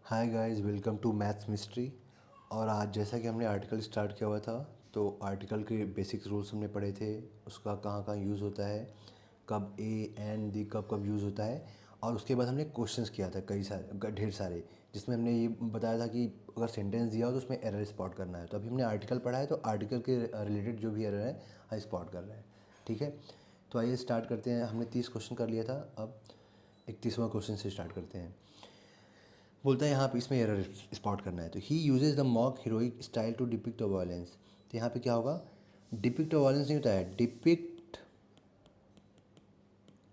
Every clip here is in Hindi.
Hi guys, welcome to maths mystery. और आज जैसा कि हमने आर्टिकल स्टार्ट किया हुआ था, तो आर्टिकल के बेसिक रूल्स हमने पढ़े थे। उसका कहाँ कहाँ यूज़ होता है, कब ए एंड दी कब कब यूज़ होता है। और उसके बाद हमने क्वेश्चंस किया था कई सारे, ढेर सारे, जिसमें हमने ये बताया था कि अगर सेंटेंस दिया हो तो उसमें एरर स्पॉट करना है। तो अभी हमने आर्टिकल पढ़ा है, तो आर्टिकल के रिलेटेड जो भी एरर है हम स्पॉट कर रहे हैं। ठीक है, तो आइए स्टार्ट करते हैं। हमने 30 क्वेश्चन कर लिया था, अब 31वां क्वेश्चन से स्टार्ट करते हैं। बोलता है यहाँ पे इसमें एरर स्पॉट करना है। तो he uses the mock heroic style to depict a violence. तो यहाँ पे क्या होगा, डिपिक्ट अ वायलेंस नहीं होता है, डिपिक्ट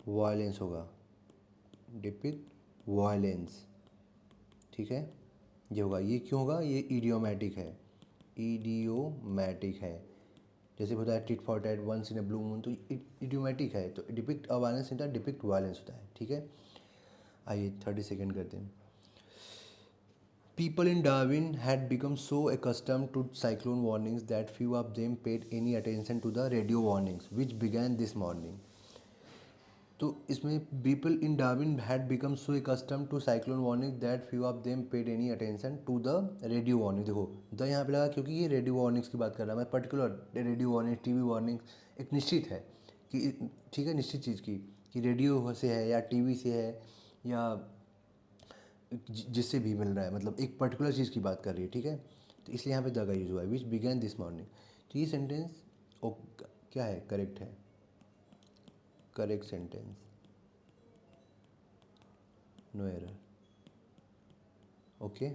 वायलेंस होगा, डिपिक्ट वायलेंस। ठीक है, ये होगा। ये क्यों होगा, ये इडियोमैटिक है, इडियोमैटिक है। जैसे होता है tit for tat, once in a blue moon, तो इडियोमैटिक है। तो डिपिक्ट अ वायलेंस नहीं होता, डिपिक्ट वायलेंस होता है। ठीक है, आइए 30 सेकेंड करते हैं। People in Darwin had become so accustomed to cyclone warnings that few of them paid any attention to the radio warnings which began this morning. तो इसमें people in Darwin had become so accustomed to cyclone warnings that few of them paid any attention to the radio warning। देखो द यहाँ पे लगा क्योंकि ये रेडियो वार्निंग्स की बात कर रहा है। मैं particular radio warning, TV warning एक निश्चित है कि, ठीक है, निश्चित चीज़ की कि रेडियो से है या टीवी से है या जिससे भी मिल रहा है, मतलब एक पर्टिकुलर चीज़ की बात कर रही है। ठीक है, तो इसलिए यहाँ पे द का यूज़ हुआ है, विच बिगैन दिस मॉर्निंग। तो ये सेंटेंस ओ क्या है, करेक्ट है, correct sentence, no error. Okay,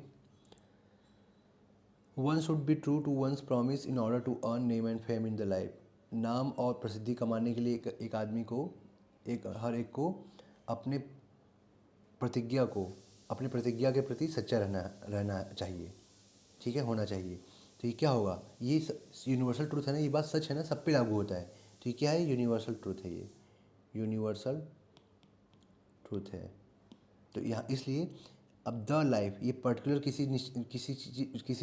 one should be true to once promise in order to earn name and fame in the life. नाम और प्रसिद्धि कमाने के लिए एक आदमी को, हर एक को अपने प्रतिज्ञा को, अपनी प्रतिज्ञा के प्रति सच्चा रहना रहना चाहिए। ठीक है, होना चाहिए। तो ये क्या होगा, ये यूनिवर्सल ट्रूथ है ना, ये बात सच है ना, सब पे लागू होता है। तो ये क्या है, यूनिवर्सल ट्रूथ है, ये यूनिवर्सल ट्रूथ है। तो यहाँ इसलिए अब द लाइफ, ये पर्टिकुलर किसी के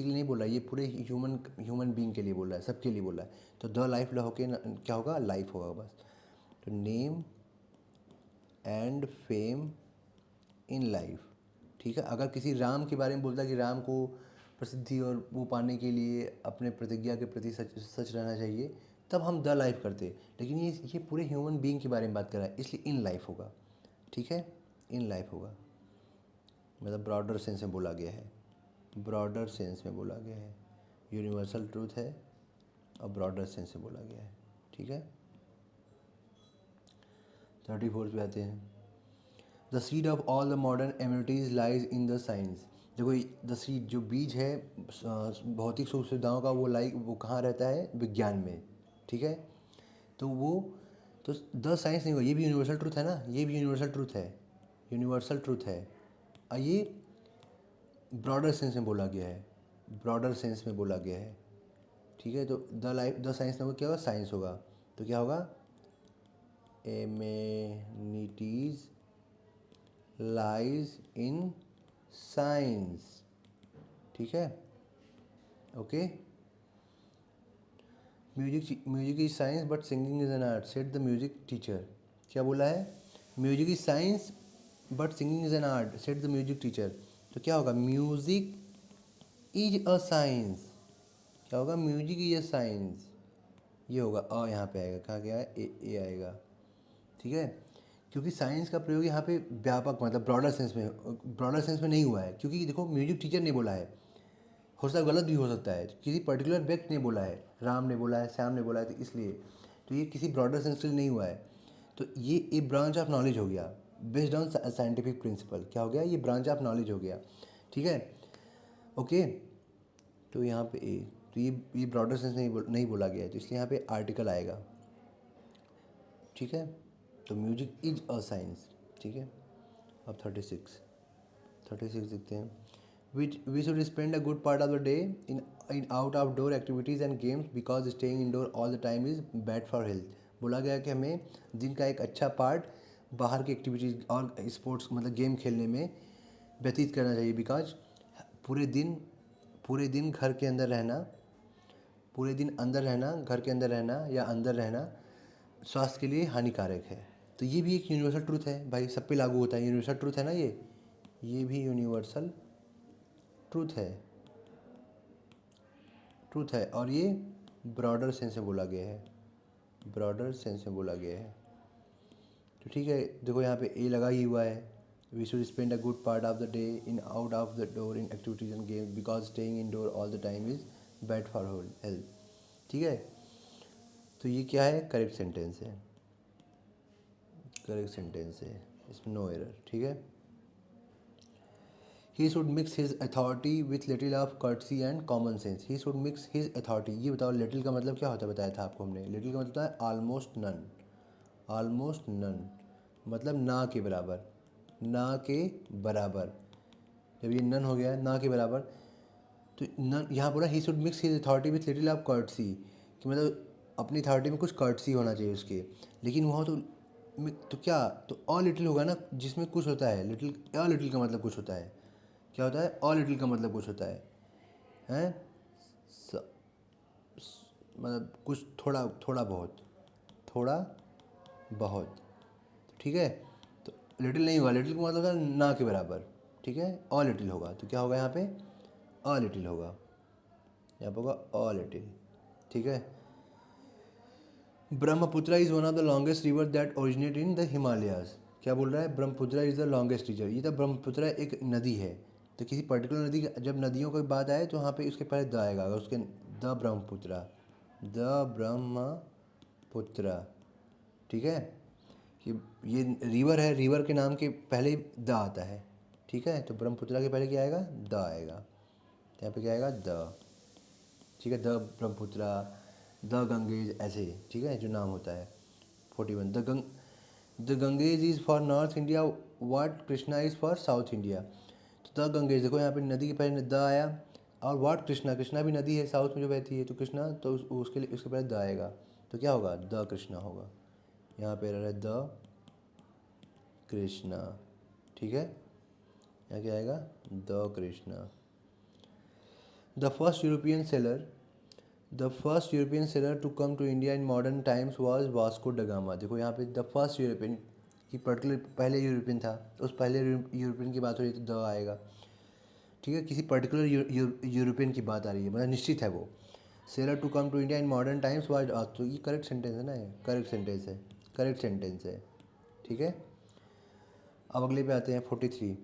लिए नहीं बोल रहा है, ये पूरे ह्यूमन बीइंग के लिए बोल रहा है, सबके लिए बोल रहा है। तो द लाइफ ल होके क्या होगा, लाइफ होगा बस। तो name and fame in life. ठीक है, अगर किसी राम के बारे में बोलता है कि राम को प्रसिद्धि और वो पाने के लिए अपने प्रतिज्ञा के प्रति सच सच रहना चाहिए, तब हम द लाइफ करते। लेकिन ये पूरे ह्यूमन बीइंग के बारे में बात कर रहा है, इसलिए इन लाइफ होगा। ठीक है, इन लाइफ होगा, मतलब ब्रॉडर सेंस में बोला गया है, ब्रॉडर सेंस में बोला गया है। यूनिवर्सल ट्रूथ है और ब्रॉडर सेंस में बोला गया है। ठीक है, 34 पे आते हैं। The seed of all the modern amenities lies in the science. देखो द सीड, जो बीज है भौतिक सुख सुविधाओं का, वो कहाँ रहता है, विज्ञान में। ठीक है, तो वो, तो द साइंस नहीं हुआ, ये भी यूनिवर्सल ट्रूथ है ना, ये भी यूनिवर्सल ट्रूथ है, यूनिवर्सल ट्रूथ है। और ये ब्रॉडर सेंस में बोला गया है, ब्रॉडर सेंस में बोला गया है। ठीक है, तो द साइंस में क्या होगा, साइंस होगा। तो क्या होगा, एमेनिटीज़ लाइज इन साइंस। ठीक है, okay. Music is science but singing is an art, said the music teacher. क्या बोला है, music is science but singing is an art, said the music teacher. तो क्या होगा, म्यूजिक इज अ साइंस। क्या होगा, म्यूजिक इज अ साइंस। ये होगा अ, यहाँ पे आएगा, कहाँ गया है, ए आएगा। ठीक है, क्योंकि साइंस का प्रयोग यहाँ पे व्यापक, मतलब ब्रॉडर सेंस में नहीं हुआ है। क्योंकि देखो म्यूजिक टीचर ने बोला है, हो सकता है गलत भी हो सकता है, किसी पर्टिकुलर व्यक्ति ने बोला है, राम ने बोला है, श्याम ने बोला है, तो इसलिए तो ये किसी ब्रॉडर सेंस से नहीं हुआ है। तो ये एक ब्रांच ऑफ नॉलेज हो गया, बेस्ड ऑन साइंटिफिक प्रिंसिपल। क्या हो गया, ये ब्रांच ऑफ नॉलेज हो गया। ठीक है, ओके। तो यहाँ पे ए, तो ये ब्रॉडर सेंस नहीं बोला गया है, तो इसलिए यहाँ पे आर्टिकल आएगा। ठीक है, तो म्यूजिक इज अ साइंस। ठीक है, अब 36 देखते हैं। We should spend a good part of the day in out of door activities and games because staying indoor all the time is bad for health. बोला गया कि हमें दिन का एक अच्छा पार्ट बाहर की एक्टिविटीज़ और स्पोर्ट्स, मतलब गेम खेलने में व्यतीत करना चाहिए। बिकॉज पूरे दिन पूरे दिन घर के अंदर रहना, पूरे दिन अंदर रहना, घर के अंदर रहना या अंदर रहना स्वास्थ्य के लिए हानिकारक है। तो ये भी एक यूनिवर्सल ट्रूथ है भाई, सब पे लागू होता है, यूनिवर्सल ट्रूथ है ना ये भी यूनिवर्सल ट्रूथ है, ट्रूथ है, और ये ब्रॉडर सेंस में बोला गया है, ब्रॉडर सेंस में बोला गया है। तो ठीक है, देखो यहाँ पे ए लगा ही हुआ है। We should spend a good part of the day in out of the door in activities and game because staying in door all the time is bad for health. ठीक है, तो ये क्या है, करेक्ट सेंटेंस है, करेक्ट सेंटेंस है, इसमें नो एरर। ठीक है, he should mix his authority with little of courtesy and common sense. He should mix his authority, ये बताओ लिटिल का मतलब क्या होता है, बताया था आपको हमने। लिटिल का मतलब है ऑलमोस्ट नन, ऑलमोस्ट नन मतलब ना के बराबर, ना के बराबर। जब ये नन हो गया ना के बराबर, तो नन यहाँ बोला ही should mix his authority with little of courtesy, कि मतलब अपनी अथॉरिटी में कुछ कर्टसी होना चाहिए उसके। लेकिन वहाँ तो क्या, तो अ लिटिल होगा ना, जिसमें कुछ होता है। लिटिल, अ लिटिल का मतलब कुछ होता है, क्या होता है, अ लिटिल का मतलब कुछ होता है, हैं मतलब कुछ थोड़ा, थोड़ा बहुत, थोड़ा बहुत। ठीक है, तो लिटिल नहीं होगा, लिटिल का मतलब होगा ना के बराबर। ठीक है, अ लिटिल होगा, तो क्या होगा यहाँ पे, अ लिटिल होगा, यहाँ पे होगा अ लिटिल। ठीक है, Brahmaputra is one of the longest river that originate in the Himalayas. क्या बोल रहा है, Brahmaputra is the longest river. ये तो ब्रह्मपुत्र एक नदी है, तो किसी पर्टिकुलर नदी जब नदियों की बात आए तो वहाँ पे उसके पहले द आएगा, अगर उसके द ब्रह्मपुत्र, द ब्रह्मपुत्र। ठीक है, कि ये रिवर है, रिवर के नाम के पहले द आता है। ठीक है, तो ब्रह्मपुत्र के पहले क्या आएगा, द आएगा, यहाँ पे क्या आएगा, द। ठीक है, द ब्रह्मपुत्र, द गंगेज, ऐसे। ठीक है, जो नाम होता है। 41 the Ganges is for North India what Krishna is for South India. तो द गंगेज, देखो यहाँ पे नदी के पहले द आया, और वाट कृष्णा, कृष्णा भी नदी है साउथ में जो बहती है, तो कृष्णा तो उसके लिए उसके पहले द आएगा, तो क्या होगा, द कृष्णा होगा। यहाँ पे रहा है द कृष्णा। ठीक है, यहाँ क्या आएगा, the Krishna. The first European sailor, the first European sailor to come to India in modern times was Vasco da Gama. देखो यहाँ पे द फर्स्ट यूरोपियन की पर्टिकुलर पहले यूरोपियन था, उस पहले यूरोपियन की बात हो रही है तो द आएगा। ठीक है, किसी पर्टिकुलर यूरोपियन की बात आ रही है, मतलब निश्चित है वो। Sailor to come to India in modern times was, तो ये करेक्ट सेंटेंस है ना, ये करेक्ट सेंटेंस है, करेक्ट सेंटेंस है। ठीक है, अब अगले पे आते हैं 43।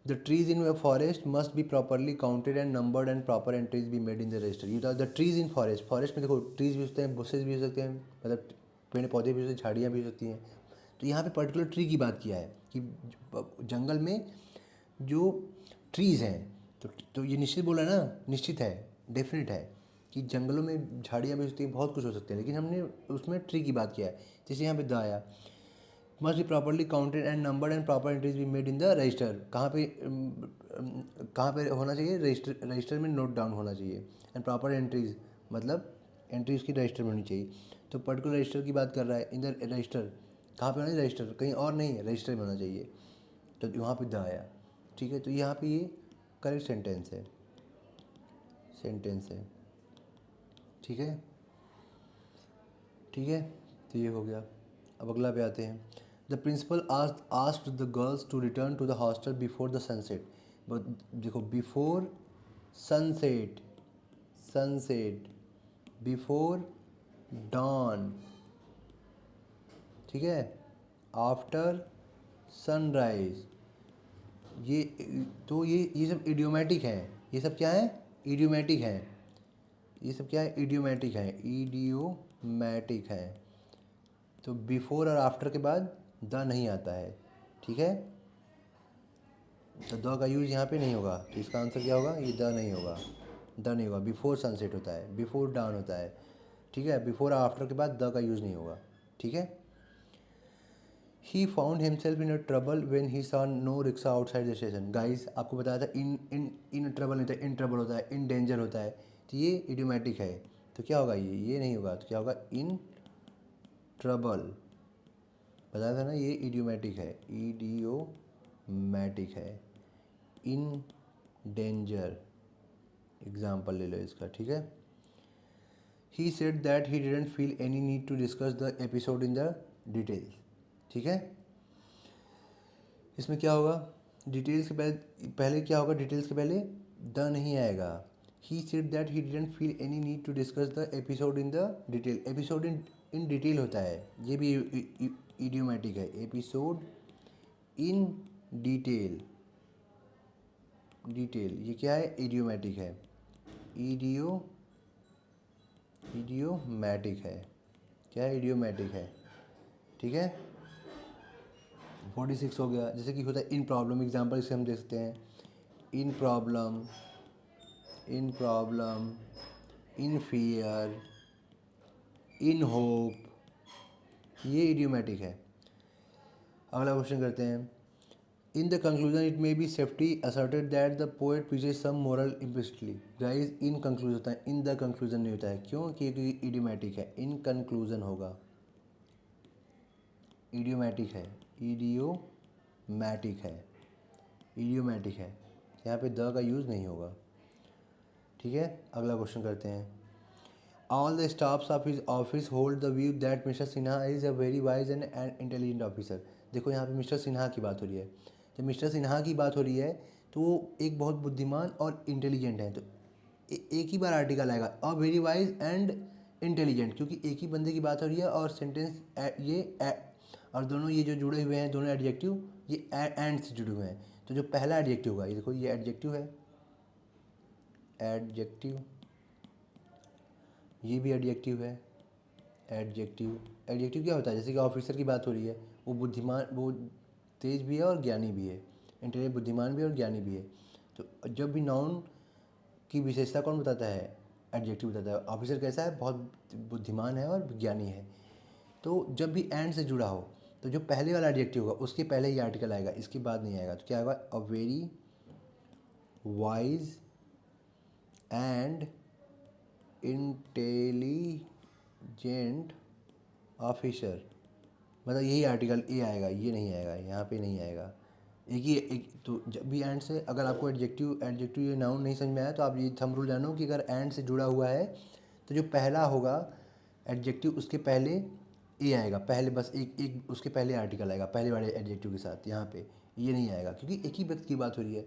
The trees in forest must be properly counted and numbered and proper entries be made in the register. ये the trees in forest, forest में देखो ट्रीज भी हो सकते हैं, बुशेज भी हो सकते हैं, मतलब पेड़ पौधे भी हो सकते हैं, झाड़ियाँ भी हो सकती हैं। तो यहाँ पे पर्टिकुलर ट्री की बात किया है कि जंगल में जो ट्रीज़ हैं, तो ये निश्चित बोला ना, निश्चित है, डेफिनेट है कि जंगलों में झाड़ियाँ भी हो सकती हैं, बहुत कुछ हो सकते हैं, लेकिन हमने उसमें ट्री की बात किया है। जैसे यहाँ पे द आया, must be properly counted and numbered and proper entries be made in the register. कहाँ पे होना चाहिए, रजिस्टर, रजिस्टर में नोट डाउन होना चाहिए। एंड प्रॉपर एंट्रीज मतलब एंट्री उसकी रजिस्टर में होनी चाहिए। तो पर्टिकुलर रजिस्टर की बात कर रहा है, इन द रजिस्टर, कहाँ पे होना चाहिए, रजिस्टर, कहीं और नहीं है, रजिस्टर में होना चाहिए, तो वहाँ पे द आया। ठीक है, तो यहाँ पे ये करेक्ट सेंटेंस है, सेंटेंस है। ठीक है, ठीक है, तो ये हो गया। अब अगला पे आते हैं। The principal asked the girls to return to the hostel before the sunset. देखो before sunset, sunset, before dawn, ठीक है, आफ्टर सनराइज। ये तो ये सब इडियोमेटिक हैं, ये सब क्या है, इडियोमेटिक हैं, ये सब क्या है, इडियोमेटिक है, इडियोमेटिक है। तो बिफोर और आफ्टर के बाद द नहीं आता है। ठीक है, तो द का यूज़ यहाँ पे नहीं होगा, तो इसका आंसर क्या होगा, ये द नहीं होगा, द नहीं होगा। बिफोर सनसेट होता है, बिफोर डाउन होता है। ठीक है, बिफोर और आफ्टर के बाद द का यूज़ नहीं होगा। ठीक है, he found himself in a trouble when he saw no rickshaw outside the station. Guys आपको बताया था इन ट्रबल होता है, इन ट्रबल होता है, इन डेंजर होता है, तो ये इडियोमेटिक है, तो क्या होगा, ये नहीं होगा, तो क्या होगा, इन ट्रबल। बताया था ना, ये इडियोमेटिक है, इडियोमेटिक है। इन डेंजर एग्जाम्पल ले लो इसका। ठीक है, he said that he didn't feel any need to discuss the episode in the details. ठीक है, इसमें क्या होगा, डिटेल्स के पहले क्या होगा, डिटेल्स के पहले द नहीं आएगा. He said that he didn't feel any need to discuss the episode in the detail. Episode in detail होता है, ये भी इडियोमेटिक है. एपिसोड इन डिटेल, डिटेल ये क्या है? इडियोमेटिक है. इडियोमैटिक है. क्या है? इडियोमैटिक है. ठीक है. 46 हो गया. जैसे कि होता है इन प्रॉब्लम, एग्जाम्पल इससे हम देख सकते हैं. In problem, in problem, in fear, in hope, ये इडियोमैटिक है. अगला क्वेश्चन करते हैं. In the conclusion it may be safety asserted that the poet preaches some moral implicitly. Guys in conclusion होता है, इन द कंक्लूजन नहीं होता है. क्यों? क्योंकि इडियोमैटिक है. इन कंक्लूजन होगा. इडियोमैटिक है. इडियोमैटिक है. इडियोमैटिक है. यहाँ पे द का यूज़ नहीं होगा. ठीक है. अगला क्वेश्चन करते हैं. All the staffs of his office hold the view that mister Sinha is a very wise and intelligent officer. देखो यहाँ पे मिस्टर सिन्हा की बात हो रही है. जब मिस्टर सिन्हा की बात हो रही है तो वो एक बहुत बुद्धिमान और इंटेलिजेंट है. तो एक ही बार आर्टिकल आएगा, a very wise and intelligent, क्योंकि एक ही बंदे की बात हो रही है और सेंटेंस और दोनों ये जो जुड़े हुए हैं, दोनों एडजेक्टिव ये एंड से जुड़े हुए हैं. तो जो पहला एडजेक्टिव होगा, ये देखो ये एडजेक्टिव है. एडजेक्टिव, ये भी एडजेक्टिव है. एडजेक्टिव, एडजेक्टिव क्या होता है? जैसे कि ऑफिसर की बात हो रही है, वो बुद्धिमान, वो तेज भी है और ज्ञानी भी है. इंटेलिजेंट, बुद्धिमान भी है और ज्ञानी भी है. तो जब भी नाउन की विशेषता कौन बताता है? एडजेक्टिव बताता है. ऑफिसर कैसा है? बहुत बुद्धिमान है और ज्ञानी है. तो जब भी एंड से जुड़ा हो तो जो पहले वाला एडजेक्टिव होगा उसके पहले ही आर्टिकल आएगा, इसके बाद नहीं आएगा. तो क्या होगा? A very wise and intelligent officer, मतलब यही आर्टिकल ए आएगा, ये नहीं आएगा. यहाँ पे नहीं आएगा. एक तो जब भी एंड से, अगर आपको एडजेक्टिव ये नाउन नहीं समझ में आया तो आप ये थंब रूल जानो कि अगर एंड से जुड़ा हुआ है तो जो पहला होगा एडजेक्टिव उसके पहले ए आएगा. पहले बस एक उसके पहले आर्टिकल आएगा पहले वाले एडजेक्टिव के साथ. यहाँ पे ये नहीं आएगा क्योंकि एक ही व्यक्ति की बात हो रही है.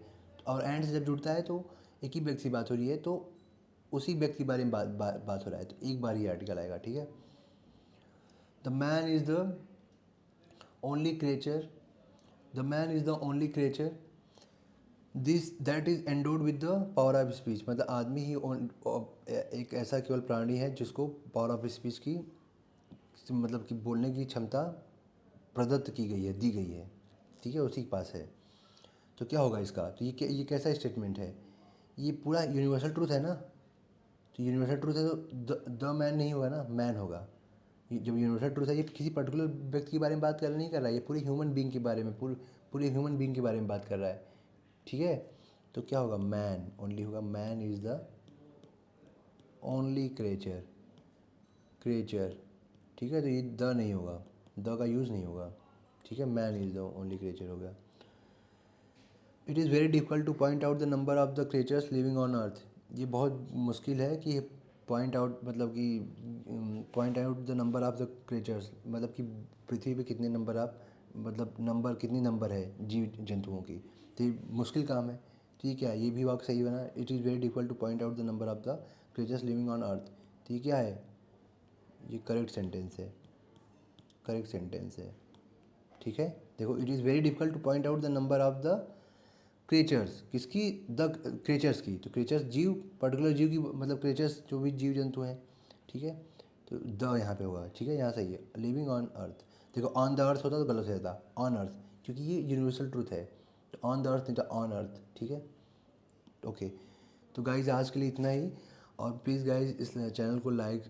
और एंड से जब जुड़ता है तो एक ही व्यक्ति की बात हो रही है, तो उसी व्यक्ति के बारे में बात हो रहा है, तो एक बार ही आर्टिकल आएगा. ठीक है. The man is the only creature, the man is the only creature this that is endowed with the power of speech. मतलब आदमी ही एक ऐसा केवल प्राणी है जिसको पावर ऑफ स्पीच की, मतलब कि बोलने की क्षमता प्रदत्त की गई है, दी गई है. ठीक है, उसी के पास है. तो क्या होगा इसका? तो ये कैसा स्टेटमेंट है? ये पूरा यूनिवर्सल ट्रूथ है ना. तो यूनिवर्सल ट्रूथ है तो द मैन नहीं होगा ना, मैन होगा. ये जब यूनिवर्सल ट्रूथ है, ये किसी पर्टिकुलर व्यक्ति के बारे में बात कर नहीं कर रहा है, ये पूरे ह्यूमन बीइंग के बारे में, पूरे ह्यूमन बीइंग के बारे में बात कर रहा है. ठीक है. तो क्या होगा? मैन ओनली होगा. Man is the only creature, creature. ठीक है. तो ये द नहीं होगा, द का यूज़ नहीं होगा. ठीक है. Man is the only creature हो गया. It is very difficult two point out the number of the creatures living on earth. ये बहुत मुश्किल है कि पॉइंट आउट, मतलब कि point out the number of the creatures, मतलब कि पृथ्वी पे कितने नंबर ऑफ, मतलब नंबर, कितनी नंबर है जीव जंतुओं की. तो ये मुश्किल काम है. ठीक है. ये भी वाक्य सही बना. It is very difficult two point out the number of the creatures living on earth. तो ये क्या है? ये करेक्ट सेंटेंस है. करेक्ट सेंटेंस है. ठीक है. देखो, it is very difficult two point out the number of the creatures. किसकी? द क्रिएचर्स की. तो क्रिएचर्स जीव, पर्टिकुलर जीव की, मतलब क्रिएचर्स जो भी जीव जंतु हैं. ठीक है. तो द यहाँ पे होगा. ठीक है. यहाँ सही है. Living on earth. देखो ऑन द अर्थ होता तो गलत हो जाता, ऑन अर्थ, क्योंकि ये यूनिवर्सल ट्रूथ है. तो ऑन द अर्थ नहीं तो ऑन अर्थ. ठीक है. ओके. तो गाइज़ आज के लिए इतना ही. और प्लीज़ गाइज़ इस चैनल को लाइक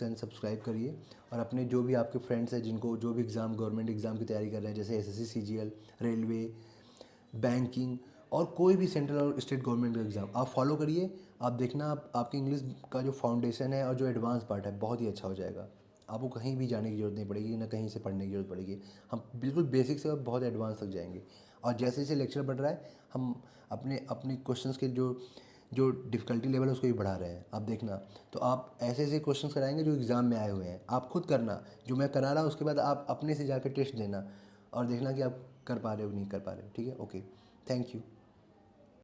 एंड सब्सक्राइब करिए. और अपने जो भी आपके फ्रेंड्स हैं जिनको जो भी एग्ज़ाम, गवर्नमेंट एग्ज़ाम की तैयारी कर रहे हैं, जैसे एसएससी, सीजीएल, रेलवे, बैंकिंग और कोई भी सेंट्रल और स्टेट गवर्नमेंट का एग्ज़ाम, आप फॉलो करिए. आप देखना, आपकी इंग्लिश का जो फाउंडेशन है और जो एडवांस पार्ट है बहुत ही अच्छा हो जाएगा. आपको कहीं भी जाने की ज़रूरत नहीं पड़ेगी, ना कहीं से पढ़ने की ज़रूरत पड़ेगी. हम बिल्कुल बेसिक से बहुत एडवांस तक जाएंगे. और जैसे जैसे लेक्चर बढ़ रहा है हम अपने अपने क्वेश्चंस के जो जो डिफ़िकल्टी लेवल है उसको भी बढ़ा रहे हैं. आप देखना. तो आप ऐसे ऐसे क्वेश्चंस कराएंगे जो एग्ज़ाम में आए हुए हैं. आप खुद करना जो मैं करा रहा हूँ, उसके बाद आप अपने से जाकर टेस्ट देना और देखना कि आप कर पा रहे हो नहीं कर पा रहे हो. ठीक है. ओके. Thank you.